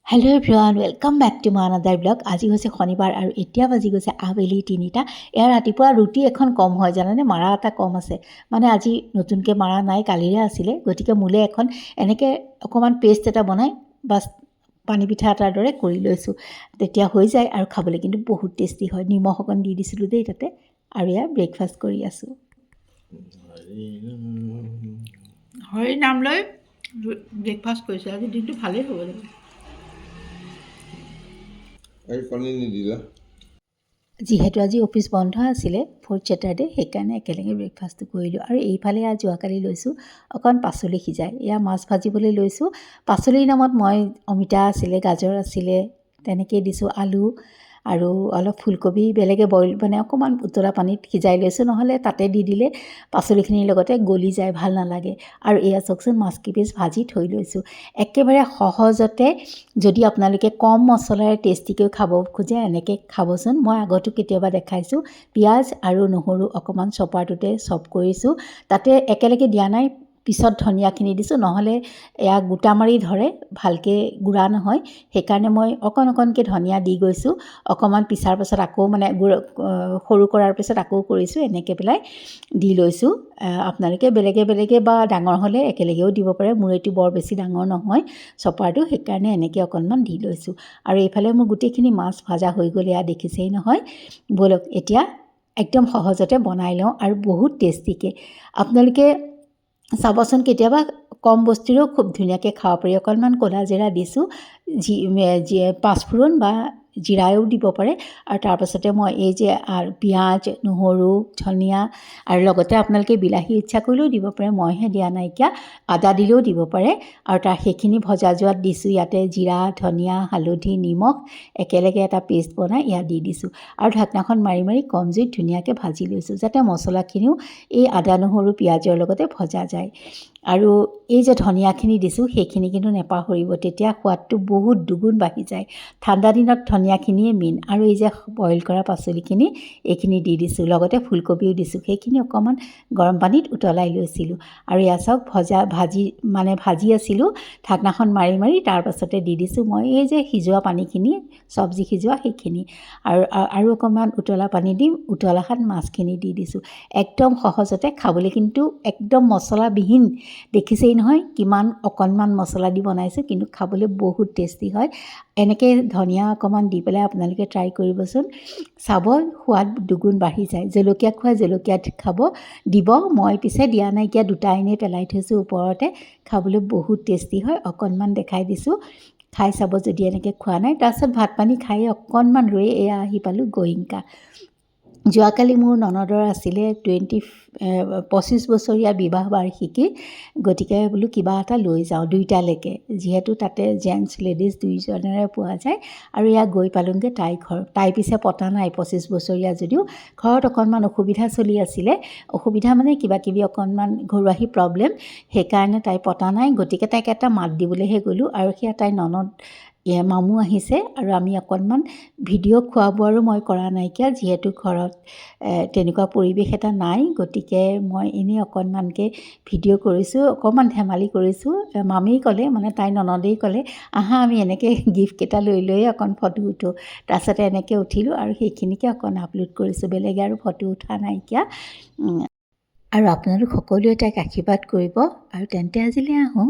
Hello' everyone, welcome back to my another blog. আজি হৈছে শনিবাৰ আৰু এতিয়া বাজি গৈছে আবেলি 3টা। এয়া ৰাতিপুৱা ৰুটি এখন কম হয় জানানে, মাৰা এটা কম আছে। মানে আজি নতুনকৈ মাৰা নাই, কালিৰে আছিলে। গতিকে মোলে এখন এনেকৈ অকণমান পেষ্ট এটা বনাই বাছ পানী পিঠা এটাৰ দৰে কৰি লৈছোঁ। তেতিয়া হৈ যায় আৰু খাবলৈ কিন্তু বহুত টেষ্টি হয়। নিমখ অকণ দি দিছিলোঁ দেই তাতে। আৰু এয়া ব্ৰেকফাষ্ট কৰি আছোঁ। হৰি নাম লৈ ব্ৰেকফাষ্ট কৰিছোঁ। আজি দিনটো ভালেই হ'ব লাগিব। যিহেতু আজি অফিচ বন্ধ আছিলে, 4th ছেটাৰডে, সেইকাৰণে একেলগে ব্ৰেকফাষ্টটো কৰিলোঁ। আৰু এইফালে যোৱাকালি লৈছোঁ অকণ পাচলি সিজাই, এয়া মাছ ভাজিবলৈ লৈছোঁ। পাচলিৰ নামত মই অমিতা আছিলে, গাজৰ আছিলে, তেনেকৈ দিছোঁ আলু আৰু অলপ ফুলকবি বেলেগে বইল মানে অকণমান উতলা পানীত সিজাই লৈছোঁ, নহ'লে তাতে দি দিলে পাচলিখিনিৰ লগতে গলি যায়, ভাল নালাগে। আৰু এয়া চাওকচোন, মাছকেইপিচ ভাজি থৈ লৈছোঁ। একেবাৰে সহজতে যদি আপোনালোকে কম মছলাৰে টেষ্টিকৈ খাব খোজে, এনেকৈ খাবচোন। মই আগতো কেতিয়াবা দেখাইছোঁ। পিঁয়াজ আৰু নহৰু অকণমান চপাৰটোতে চপ কৰিছোঁ, তাতে একেলগে দিয়া নাই, পিছত ধনিয়াখিনি দিছোঁ, নহ'লে এয়া গোটা মাৰি ধৰে, ভালকৈ গুড়া নহয়। সেইকাৰণে মই অকণকৈ ধনিয়া দি গৈছোঁ। অকণমান পিছাৰ পাছত আকৌ মানে সৰু কৰাৰ পিছত আকৌ কৰিছোঁ, এনেকৈ পেলাই দি লৈছোঁ। আপোনালোকে বেলেগে বা ডাঙৰ হ'লে একেলগেও দিব পাৰে। মোৰ এইটো বৰ বেছি ডাঙৰ নহয় চপাৰটো, সেইকাৰণে এনেকৈ অকণমান দি লৈছোঁ। আৰু এইফালে মোৰ গোটেইখিনি মাছ ভাজা হৈ গ'ল, এয়া দেখিছেই নহয়। ব'লক এতিয়া একদম সহজতে বনাই লওঁ আৰু বহুত টেষ্টিকৈ। আপোনালোকে চাবচোন, কেতিয়াবা কম বস্তুৰেও খুব ধুনীয়াকৈ খাব পাৰি। অকণমান ক'লা জিৰা দিছোঁ, পাঁচফোৰণ বা জিৰাও দিব পাৰে। আৰু তাৰপাছতে মই এই যে পিঁয়াজ, নহৰু, ধনিয়া আৰু লগতে আপোনালোকে বিলাহী ইচ্ছা কৰিলেও দিব পাৰে, মইহে দিয়া নাইকিয়া। আদা দিলেও দিব পাৰে। আৰু সেইখিনি ভজা যোৱাত দিছোঁ ইয়াতে জিৰা, ধনিয়া, হালধি, নিমখ একেলগে এটা পেষ্ট বনাই ইয়াত দি দিছোঁ। আৰু ঢাকনাখন মাৰি মাৰি কম জুইত ধুনীয়াকৈ ভাজি লৈছোঁ, যাতে মছলাখিনিও এই আদা, নহৰু, পিঁয়াজৰ লগতে ভজা যায়। আৰু এই যে ধনিয়াখিনি দিছোঁ, সেইখিনি কিন্তু নেপাহৰিব, তেতিয়া সোৱাদটো বহুত দুগুণ বাঢ়ি যায়। ঠাণ্ডা দিনত ধনিয়াখিনিয়ে মেইন। আৰু এই যে বইল কৰা পাচলিখিনি, এইখিনি দি দিছোঁ, লগতে ফুলকবিও দিছোঁ। সেইখিনি অকণমান গৰম পানীত উতলাই লৈছিলোঁ। আৰু এয়া চাওক, ভাজি আছিলোঁ, ঢাকনাখন মাৰি মাৰি তাৰপাছতে দি দিছোঁ মই এই যে সিজোৱা পানীখিনি, চব্জি সিজোৱা সেইখিনি। আৰু অকণমান উতলা পানী দিম, উতলাখাত মাছখিনি দি দিছোঁ। একদম সহজতে খাবলৈ, কিন্তু একদম মছলাবিহীন। দেখিছেই নহয় কিমান অকণমান মছলা দি বনাইছোঁ, কিন্তু খাবলৈ বহুত টেষ্টি হয়। এনেকৈ ধনিয়া অকণমান দি পেলাই আপোনালোকে ট্ৰাই কৰিবচোন, চাব সোৱাদ দুগুণ বাঢ়ি যায়। জলকীয়া খোৱা জলকীয়া দিব। মই পিছে দিয়া নাইকিয়া, দুটা এনেই পেলাই থৈছোঁ ওপৰতে। খাবলৈ বহুত টেষ্টি হয়। অকণমান দেখাই দিছোঁ, খাই চাব যদি এনেকৈ খোৱা নাই। তাৰপিছত ভাত পানী খাই অকণমান ৰৈ এয়া আহি পালোঁ গোয়েংকা। যোৱাকালি মোৰ ননদৰ আছিলে 25 বছৰীয়া বিবাহ বাৰ্ষিকী। গতিকে বোলো কিবা এটা লৈ যাওঁ দুইটালৈকে, যিহেতু তাতে জেণ্টছ লেডিজ দুইজনেৰে পোৱা যায়। আৰু এয়া গৈ পালোঁগৈ তাইৰ ঘৰ। তাই পিছে পতা নাই, 25 বছৰীয়া যদিও ঘৰত অকণমান অসুবিধা চলি আছিলে। অসুবিধা মানে কিবাকিবি অকণমান ঘৰুৱাহী প্ৰব্লেম, সেইকাৰণে তাই পতা নাই। গতিকে তাইক এটা মাত দিবলৈহে গ'লোঁ। আৰু সেয়া তাইৰ ননদ মামু আহিছে। আৰু আমি অকণমান ভিডিঅ' খোৱা বোৱাৰো মই কৰা নাইকিয়া, যিহেতু ঘৰত তেনেকুৱা পৰিৱেশ এটা নাই। গতিকে মই এনেই অকণমানকৈ ভিডিঅ' কৰিছোঁ, অকণমান ধেমালি কৰিছোঁ। মামীয়ে ক'লে, মানে তাইৰ ননদেই ক'লে, আহা আমি এনেকৈ গিফ্টকেইটা লৈ অকণ ফটো উঠোঁ। তাৰপাছতে এনেকৈ উঠিলোঁ আৰু সেইখিনিকে অকণ আপলোড কৰিছোঁ, বেলেগে আৰু ফটো উঠা নাইকিয়া। আৰু আপোনালোক সকলোৱে তাইক আশীৰ্বাদ কৰিব। আৰু তেন্তে আজিলৈ আহোঁ।